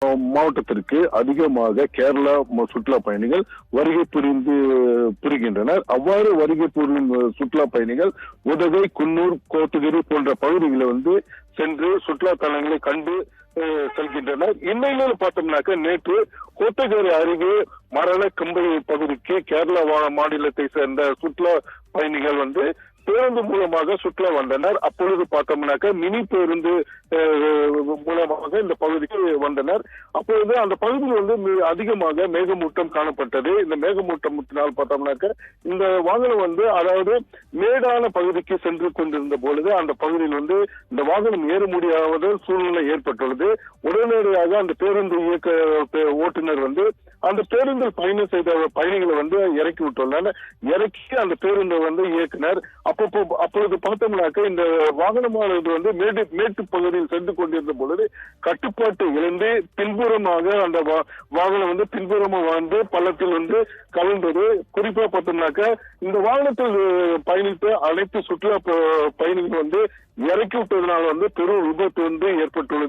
மாவட்டத்திற்கு அதிகமாக கேரளா சுற்றுலா பயணிகள் வருகை புரிகின்றனர். அவ்வாறு வருகை புரியும் சுற்றுலா பயணிகள் உதகை, குன்னூர், கோத்தகிரி போன்ற பகுதிகளை சென்று சுற்றுலா தலங்களை கண்டு செல்கின்றனர். இன்னையில பார்த்தோம்னாக்க நேற்று கோத்தகிரி அருகே மரண கம்பளி பகுதிக்கு கேரளா மாநிலத்தை சேர்ந்த சுற்றுலா பயணிகள் பேருந்து மூலமாக சுற்றுலா வந்தனர். அப்பொழுது பார்த்தோம்னாக்க மினி பேருந்து மூலமாக இந்த பகுதிக்கு வந்தனர். அப்பொழுது அந்த பகுதியில் அதிகமாக மேகமூட்டம் காணப்பட்டது. இந்த மேகமூட்டத்தினால் பார்த்தோம்னாக்க இந்த வாகனம் அதாவது மேடான பகுதிக்கு சென்று கொண்டிருந்த பொழுது அந்த பகுதியில் இந்த வாகனம் ஏற முடியாத சூழ்நிலை ஏற்பட்டுள்ளது. உடனடியாக அந்த பேருந்து ஓட்டுநர் அந்த பேருந்தில் பயணம் செய்த பயணிகளை இறக்கி விட்டுள்ளனர். இறக்கி அந்த பேருந்தை இயக்குனர். அப்பொழுது பார்த்தோம்னாக்க இந்த வாகனமானது மேட்டு பகுதியில் சென்று கொண்டிருந்த பொழுது கட்டுப்பாட்டு இழந்து பின்புறமாக அந்த வாகனம் பின்புறமாக பள்ளத்தில் கலந்தது. குறிப்பா பார்த்தோம்னாக்க இந்த வாகனத்தில் பயணித்த அனைத்து சுற்றுலா பயணிகள் இறக்கி விட்டதனால் பெரும் விபத்து ஏற்பட்டுள்ளது.